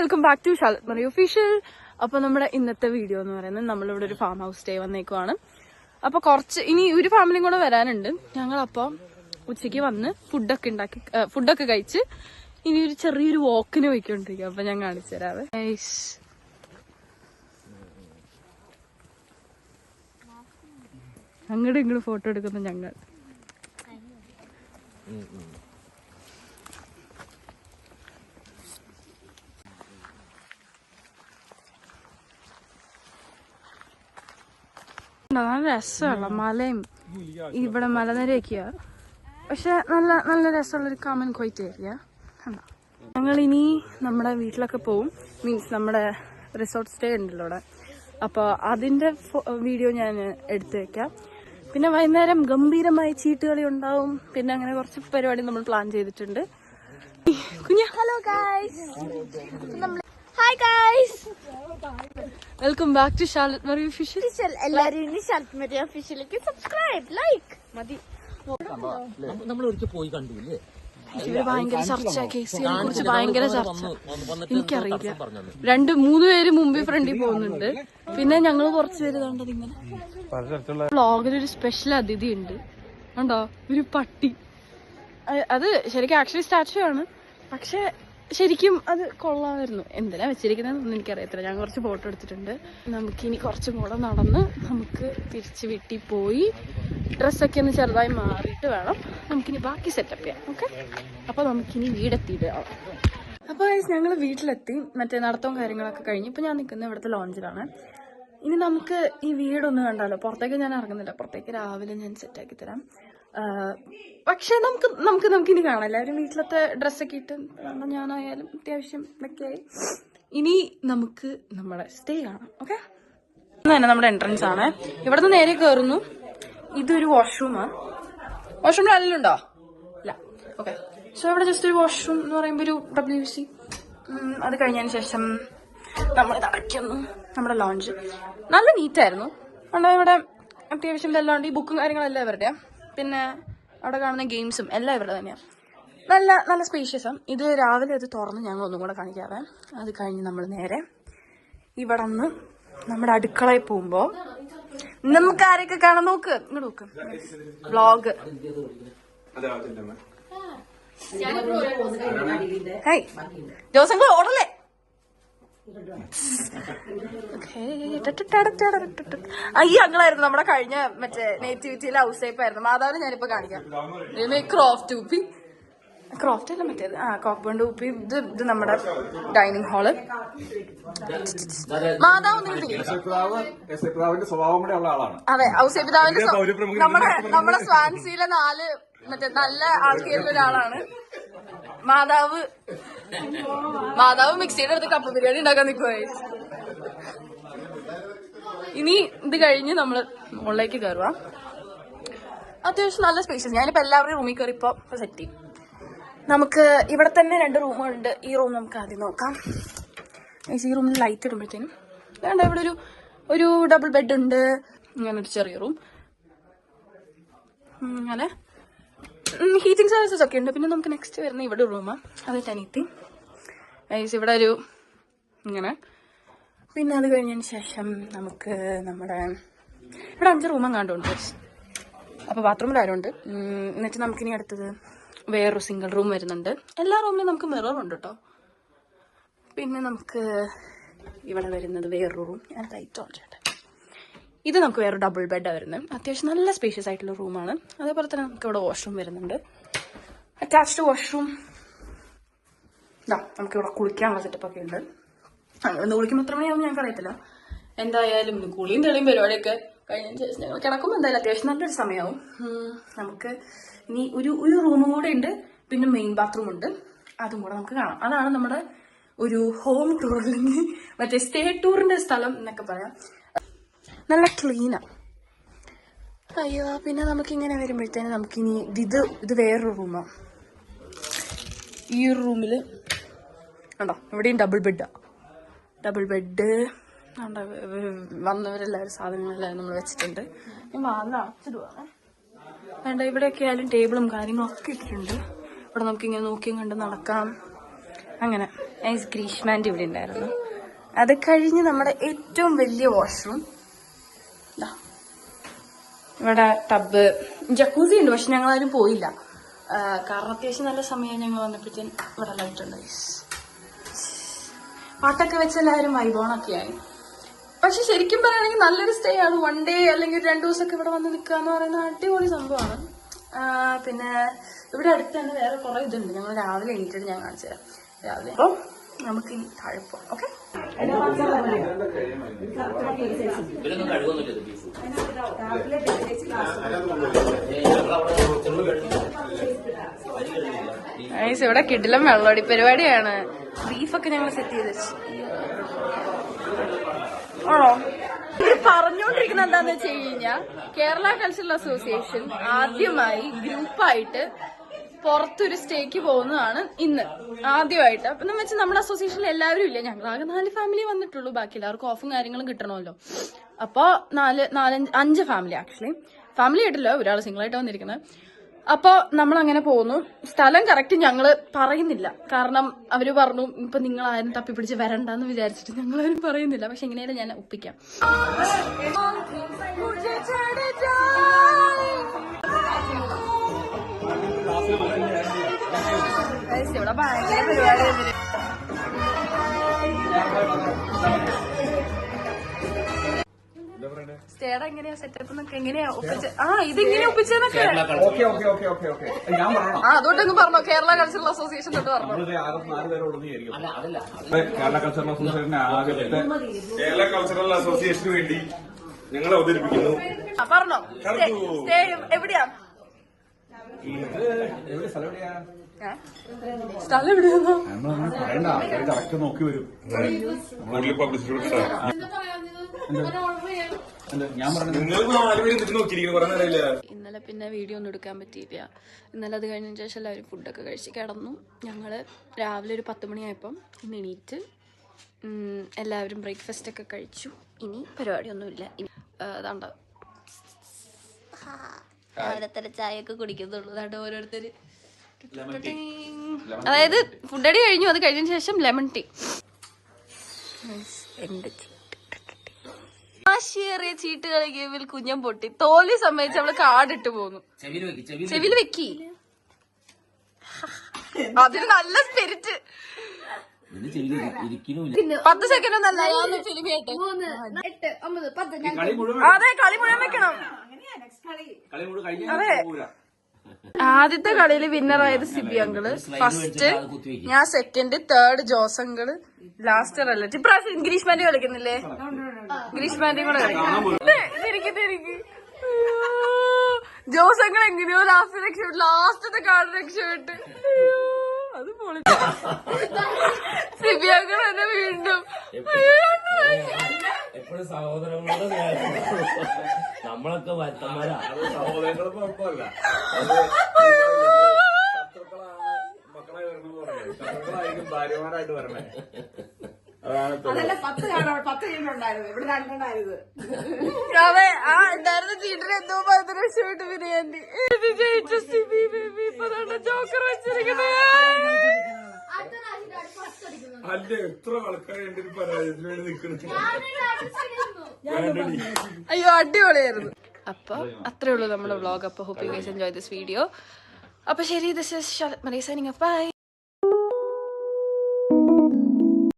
Welcome back to Sharlet Mary official. അപ്പൊ നമ്മുടെ ഇന്നത്തെ വീഡിയോ എന്ന് പറയുന്നത് നമ്മളിവിടെ ഒരു ഫാം ഹൗസ് സ്റ്റേ വന്നേക്കുവാണ്. അപ്പൊ കുറച്ച് ഇനി ഒരു ഫാമിലിയും കൂടെ വരാനുണ്ട്. ഞങ്ങളപ്പോ ഉച്ചയ്ക്ക് വന്ന് ഫുഡൊക്കെ കഴിച്ച് ഇനി ഒരു ചെറിയൊരു വാക്കിന് പോയിക്കൊണ്ടിരിക്കും. അപ്പൊ ഞാൻ കാണിച്ചു തരാവേ. അങ്ങോട്ടും ഇങ്ങോട്ട് ഫോട്ടോ എടുക്കുന്ന ഞങ്ങൾ. നല്ല രസമുള്ള മലയും ഇവിടെ മലനിരയൊക്കെയാ. പക്ഷെ നല്ല നല്ല രസമുള്ളൊരു കാമൻ ക്വൈറ്റ് ഏരിയ. കണ്ടോ, ഞങ്ങൾ ഇനി നമ്മുടെ വീട്ടിലൊക്കെ പോവും. മീൻസ് നമ്മുടെ റിസോർട്ട് സ്റ്റേ ഉണ്ടല്ലോ അവിടെ. അപ്പോൾ അതിന്റെ വീഡിയോ ഞാൻ എടുത്തു വെക്കാം. പിന്നെ വൈകുന്നേരം ഗംഭീരമായ ചീട്ടുകളി ഉണ്ടാവും. പിന്നെ അങ്ങനെ കുറച്ച് പരിപാടി നമ്മൾ പ്ലാൻ ചെയ്തിട്ടുണ്ട്. കുഞ്ഞ hello guys, hi guys, welcome back to Sharlet Mary official. എല്ലാരും ഇനി ഷാലറ്റ് മറി ഒഫീഷ്യലിലേക്ക് സബ്സ്ക്രൈബ് ലൈക്ക് മതി. നമ്മൾ ഒരിക്കൽ പോയി കണ്ടില്ലേ? ഇവര് ഭയങ്കര ചർച്ച, കേസിനെ കുറിച്ച് ഭയങ്കര ചർച്ച. എനിക്കറിയില്ല, 2-3 പേര് മുമ്പേ ഫ്രണ്ടിൽ പോകുന്നുണ്ട്. പിന്നെ ഞങ്ങൾ കുറച്ച് പേര് കണ്ടത് ഇങ്ങനെ. വ്ളോഗിലൊരു സ്പെഷ്യൽ അതിഥി ഉണ്ട്, ഉണ്ടോ? ഒരു പട്ടി. അത് ശരിക്കും ആക്ച്വലി സ്റ്റാച്ചു ആണ്, പക്ഷെ ശരിക്കും അത് കൊള്ളാമായിരുന്നു. എന്തിനാ വെച്ചിരിക്കുന്നതെന്നൊന്നും എനിക്കറിയത്തില്ല. ഞാൻ കുറച്ച് ഫോട്ടോ എടുത്തിട്ടുണ്ട്. നമുക്കിനി കുറച്ചും കൂടെ നടന്ന് നമുക്ക് തിരിച്ച് വീട്ടിൽ പോയി ഡ്രസ്സൊക്കെ ഒന്ന് ചെറുതായി മാറിയിട്ട് വേണം നമുക്കിനി ബാക്കി സെറ്റപ്പ് ചെയ്യാം. ഓക്കെ, അപ്പോൾ നമുക്കിനി വീടെത്തിയിട്ട് ആവാം. അപ്പോൾ ഞങ്ങൾ വീട്ടിലെത്തി. മറ്റേ നടത്തവും കാര്യങ്ങളൊക്കെ കഴിഞ്ഞ് ഇപ്പോൾ ഞാൻ നിൽക്കുന്നത് ഇവിടുത്തെ ലോഞ്ചിലാണ്. ഇനി നമുക്ക് ഈ വീടൊന്ന് കണ്ടാലോ. പുറത്തേക്ക് ഞാൻ ഇറങ്ങുന്നില്ല, പുറത്തേക്ക് രാവിലെ ഞാൻ സെറ്റാക്കി തരാം. പക്ഷെ നമുക്കിനി കാണാം. എല്ലാവരും വീട്ടിലത്തെ ഡ്രസ്സൊക്കെ ഇട്ട്, ഞാനായാലും അത്യാവശ്യം ഇതൊക്കെയായി. ഇനി നമുക്ക് നമ്മുടെ സ്റ്റേ കാണാം. ഓക്കെ, തന്നെ നമ്മുടെ എൻട്രൻസ് ആണ്. ഇവിടുന്ന് നേരെ കയറുന്നു. ഇതൊരു വാഷ്റൂമാണ്. വാഷ്റൂമിൽ അല്ലുണ്ടോ? ഇല്ല. ഓക്കെ, സോ ഇവിടെ ജസ്റ്റ് ഒരു വാഷ്റൂം എന്ന് പറയുമ്പോൾ ഒരു WC. അത് കഴിഞ്ഞതിന് ശേഷം നമ്മൾ അടയ്ക്കുന്നു. നമ്മുടെ ലോഞ്ച് നല്ല നീറ്റായിരുന്നു. അതുകൊണ്ട് ഇവിടെ അത്യാവശ്യം ഇതെല്ലാം ഈ ബുക്കും കാര്യങ്ങളെല്ലാം ഇവരുടെയാ. പിന്നെ അവിടെ കാണുന്ന ഗെയിംസും എല്ലാം ഇവരുടെ തന്നെയാണ്. നല്ല നല്ല സ്പേഷ്യസാണ്. ഇത് രാവിലെ അത് തുറന്ന് ഞങ്ങൾ ഒന്നും കൂടെ കാണിക്കാവേ. അത് കഴിഞ്ഞ് നമ്മൾ നേരെ ഇവിടെ നിന്ന് നമ്മുടെ അടുക്കളയിൽ പോകുമ്പോൾ നമുക്ക് ആരെയൊക്കെ കാണാൻ നോക്ക്. ഇങ്ങോട്ട് നോക്ക്. വ്ളോഗ്. ഹേയ് ജോസങ്ങൾ ഓടല്ലേ? ഈ അങ്ങളായിരുന്നു നമ്മുടെ കഴിഞ്ഞ മറ്റേ നേറ്റിവിറ്റിയിലെ ഹൗസ് ടൈപ്പ് ആയിരുന്നു. മാതാവിനെ ഞാനിപ്പോ കാണിക്കാം. ക്രോഫ്റ്റ് ഊപ്പി, ക്രോഫ്റ്റ് അല്ല മറ്റേത്, കോപ്പൗണ്ട് ഊപ്പി. ഇത് നമ്മുടെ ഡൈനിങ് ഹാള്. മാതാവ് അതെ, ഔസേപിതാവിന്റെ നമ്മുടെ സ്വാൻസിയിലെ 4 മറ്റേ നല്ല ആൾക്കാരിൽ ഒരാളാണ് മാതാവ്. മിക്സിയുടെ അടുത്ത് കപ്പ ബിരിയാണി ഉണ്ടാക്കാൻ നിൽക്കുവായി. ഇനി ഇത് കഴിഞ്ഞ് നമ്മള് മുകളിലേക്ക് കയറുക. അത്യാവശ്യം നല്ല സ്പേസ്. ഞാനിപ്പോ എല്ലാവരുടെയും റൂമിൽ കയറി ഇപ്പൊ സെറ്റ് ചെയ്യും. നമുക്ക് ഇവിടെ തന്നെ 2 റൂമുകളുണ്ട്. ഈ റൂം നമുക്ക് ആദ്യം നോക്കാം. ഈ റൂമിൽ ലൈറ്റ് ഇടുമ്പോഴത്തേനും വേണ്ട, ഇവിടെ ഒരു ഡബിൾ ബെഡ് ഉണ്ട്. ഇങ്ങനെ ഒരു ചെറിയ റൂം, അങ്ങനെ ഹീറ്റിംഗ് സർവീസസ് ഒക്കെ ഉണ്ട്. പിന്നെ നമുക്ക് നെക്സ്റ്റ് വരുന്ന ഇവിടെ റൂമാണ്, അത് ടനിത്തി. ഇവിടെ ഒരു ഇങ്ങനെ. പിന്നെ അത് കഴിഞ്ഞതിന് ശേഷം നമുക്ക് ഇവിടെ 5 റൂമും കണ്ടുണ്ട്. അപ്പോൾ ബാത്റൂമിലാരുണ്ട്. എന്നിട്ട് നമുക്കിനി അടുത്തത് വേറൊരു സിംഗിൾ റൂം വരുന്നുണ്ട്. എല്ലാ റൂമിലും നമുക്ക് മിറർ ഉണ്ട് കേട്ടോ. പിന്നെ നമുക്ക് ഇവിടെ വരുന്നത് വേറൊരു റൂം. ഞാൻ ലൈറ്റ് ഓൺ ചെയ്യട്ടെ. ഇത് നമുക്ക് വേറെ ഡബിൾ ബെഡാണ് വരുന്നത്. അത്യാവശ്യം നല്ല സ്പേഷ്യസ് ആയിട്ടുള്ള റൂമാണ്. അതേപോലെ തന്നെ നമുക്ക് ഇവിടെ വാഷ്റൂം വരുന്നുണ്ട്, അറ്റാച്ച്ഡ് വാഷ്റൂം. നമുക്കിവിടെ കുളിക്കാനുള്ള സെറ്റപ്പൊക്കെ ഉണ്ട്. അങ്ങനെ കുളിക്കുമ്പോൾ എത്ര മണിയാവും ഞങ്ങൾക്ക് അറിയത്തില്ല. എന്തായാലും കുളിയും തെളിയും പരിപാടിയൊക്കെ കഴിഞ്ഞതിന് ശേഷം ഞങ്ങൾ കിടക്കുമ്പോൾ എന്തായാലും അത്യാവശ്യം നല്ലൊരു സമയമാവും. നമുക്ക് ഇനി ഒരു റൂമും കൂടെ ഉണ്ട്. പിന്നെ മെയിൻ ബാത്റൂം ഉണ്ട്, അതും കൂടെ നമുക്ക് കാണാം. അതാണ് നമ്മുടെ ഒരു ഹോം ടൂർ, അല്ലെങ്കിൽ മറ്റേ സ്റ്റേ ടൂറിന്റെ സ്ഥലം എന്നൊക്കെ പറയാം. നല്ല ക്ലീനാ. അയ്യോ, പിന്നെ നമുക്കിങ്ങനെ വരുമ്പോഴത്തേന് നമുക്കിനി ഇത് വേറൊരു റൂമാണ്. ഈ ഒരു റൂമിൽ ഉണ്ടോ, ഇവിടെയും ഡബിൾ ബെഡ്. വന്നവരെല്ലാവരും സാധനങ്ങളെല്ലാം നമ്മൾ വെച്ചിട്ടുണ്ട്. ഞാൻ വാതിൽ അടച്ചിടുവാണ്. വേണ്ട, ഇവിടെയൊക്കെ ആയാലും ടേബിളും കാര്യങ്ങളും ഒക്കെ ഇട്ടിട്ടുണ്ട്. ഇവിടെ നമുക്കിങ്ങനെ നോക്കിയും കണ്ട് നടക്കാം. അങ്ങനെ നൈസ് ഗ്രീഷ്മാൻ്റെ ഇവിടെ ഉണ്ടായിരുന്നു. അത് കഴിഞ്ഞ് നമ്മുടെ ഏറ്റവും വലിയ വാഷ്റൂം ഇവിടെ ടബ് ജക്കൂസി ഉണ്ട്. പക്ഷെ ഞങ്ങളാരും പോയില്ല, കാരണം അത്യാവശ്യം നല്ല സമയം ഞങ്ങൾ വന്നപ്പോഴത്തേനും ഇവിടെ ലൈറ്റ് ഉണ്ട്. പാട്ടൊക്കെ വെച്ച് എല്ലാവരും വൈബോണൊക്കെയായി. പക്ഷെ ശരിക്കും പറയുകയാണെങ്കിൽ നല്ലൊരു സ്റ്റേ ആണ്. 1 ഡേ അല്ലെങ്കിൽ 2 ദിവസമൊക്കെ ഇവിടെ വന്ന് നിൽക്കുക എന്ന് പറയുന്നത് അടിപൊളി സംഭവമാണ്. പിന്നെ ഇവിടെ അടുത്ത് തന്നെ വേറെ കുറെ ഇതുണ്ട്. ഞങ്ങൾ രാവിലെ എണീറ്റിട്ട് ഞാൻ കാണിച്ചു തരാം രാവിലെ. അപ്പോൾ നമുക്ക് ഇനി താഴെ പോകാം. ഓക്കെ, ഇവിടെ കിടിലം വെള്ളോടി പരിപാടിയാണ്. ബീഫൊക്കെ ഞങ്ങൾ സെറ്റ് ചെയ്ത് വെച്ചു. ആണോ? പറഞ്ഞുകൊണ്ടിരിക്കുന്നത് എന്താന്ന് വെച്ച് കഴിഞ്ഞാൽ കേരള കൾച്ചറൽ അസോസിയേഷൻ ആദ്യമായി ഗ്രൂപ്പായിട്ട് പുറത്തൊരു സ്റ്റേക്ക് പോകുന്നതാണ് ഇന്ന് ആദ്യമായിട്ട്. അപ്പൊ എന്ന് വെച്ചാൽ നമ്മുടെ അസോസിയേഷനിൽ എല്ലാവരും ഇല്ല, ഞങ്ങളാകെ 4 ഫാമിലി വന്നിട്ടുള്ളൂ. ബാക്കി എല്ലാവർക്കും ഓഫും കാര്യങ്ങളും കിട്ടണമല്ലോ. അപ്പൊ 5 ഫാമിലി ആക്ച്വലി ഫാമിലി ആയിട്ടല്ലോ, ഒരാൾ സിംഗിൾ ആയിട്ട് വന്നിരിക്കുന്നത്. അപ്പൊ നമ്മൾ അങ്ങനെ പോകുന്നു. സ്ഥലം കറക്റ്റ് ഞങ്ങള് പറയുന്നില്ല, കാരണം അവര് പറഞ്ഞു ഇപ്പൊ നിങ്ങൾ ആരും തപ്പിപ്പിടിച്ച് വരണ്ടെന്ന് വിചാരിച്ചിട്ട് ഞങ്ങളാരും പറയുന്നില്ല. പക്ഷെ എങ്ങനെയാലും ഞാൻ ഒപ്പിക്കാം. ഇവിടെ ഭയങ്കര പരിപാടി. സ്റ്റേഡ് എങ്ങനെയാ സെറ്റപ്പ് എന്നൊക്കെ എങ്ങനെയാ ഒപ്പിച്ച ഇതിങ്ങനെ ഒപ്പിച്ചെന്നൊക്കെ അതുകൊണ്ടൊന്നും പറഞ്ഞോ. കേരള കൾച്ചറൽ അസോസിയേഷൻ തൊട്ട് പറഞ്ഞു. കേരള കൾച്ചറൽ അസോസിയേഷന് വേണ്ടി ഞങ്ങൾ അവതരിപ്പിക്കുന്നു. പറഞ്ഞോ സ്റ്റേ എവിടെയാ? സ്ഥലം എവിടെയാണോ നോക്കി വരും. ഇന്നലെ പിന്നെ വീഡിയോ ഒന്നും എടുക്കാൻ പറ്റിയില്ല. ഇന്നലെ അത് കഴിഞ്ഞ ശേഷം എല്ലാവരും ഫുഡൊക്കെ കഴിച്ച് കിടന്നു. ഞങ്ങള് രാവിലെ ഒരു 10 മണിയായപ്പം ഇന്ന് എണീറ്റ് എല്ലാവരും ബ്രേക്ക്ഫാസ്റ്റ് ഒക്കെ കഴിച്ചു. ഇനി പരിപാടിയൊന്നുമില്ല. അതാണ്ട ഓരോരുത്തര് ചായയൊക്കെ കുടിക്കുന്നുള്ളൂ. അതാണ്ട് ഓരോരുത്തര് അതായത് ഫുഡ് അടി കഴിഞ്ഞു. അത് കഴിഞ്ഞതിന് ശേഷം ലെമൺ ടീ. ആശയേറിയ ചീട്ട് കളിക്കുമ്പോൾ കുഞ്ഞം പൊട്ടി തോൽവി സമ്മതിച്ച് അവള് കാർഡിട്ട് പോന്നു. ചെവിയിൽ വെക്കി. അതിന് നല്ല സ്പിരിറ്റ്. 10 സെക്കൻഡ് ഒന്നല്ല ഫിലിം കേട്ട്. അതെ, കളി മുഴുവൻ വെക്കണം. അതെ, ആദ്യത്തെ കളിയിൽ വിന്നറായത് സിബി അങ്കിള്, ഫസ്റ്റ് ഞാൻ, second, third Jose uncle, last relative. ഇപ്രാവശ്യം ഗ്രീഷ്മാൻഡി കളിക്കുന്നില്ലേ? ഗ്രീഷ്മാൻഡിയും കൂടെ കളിക്കും. ജോസ് അങ്കിൾ എങ്ങനെയോ ലാസ്റ്റത്തെ കാർഡ് രക്ഷപ്പെട്ട് അത് പൊളി. സിബി അങ്കിൾ തന്നെ വീണ്ടും എപ്പോഴും സഹോദരങ്ങളോട് നമ്മളൊക്കെ വരുത്തന്മാരാ. സഹോദരങ്ങളും കുഴപ്പമല്ല, മക്കളെ ശത്രുക്കളായിരിക്കും ഭാര്യമാരായിട്ട് വരണേ. അതല്ല 10 ഉണ്ടായിരുന്നു, ഇവിടെ 2 ഉണ്ടായിരുന്നു. അതെ, ഉണ്ടായിരുന്ന ചീട്ടിന് എന്തോ 10 രക്ഷപ്പെട്ട് ബിരിയാണി ജയിച്ച സിബി ബേബി ജോക്കർ വെച്ചിരിക്കുന്നത്. അല്ല, എത്ര ആൾക്കാർ എന്റെ ഒരു പരാജയത്തിന് വേണ്ടി നിൽക്കുന്നത്. അയ്യോ, അടിപൊളിയായിരുന്നു. അപ്പൊ അത്രേ ഉള്ളൂ നമ്മുടെ വ്ളോഗ്. അപ്പൊ hope you guys enjoy this video. അപ്പൊ ശരി, ദിസ് ഈസ് മരീസ. ബൈ.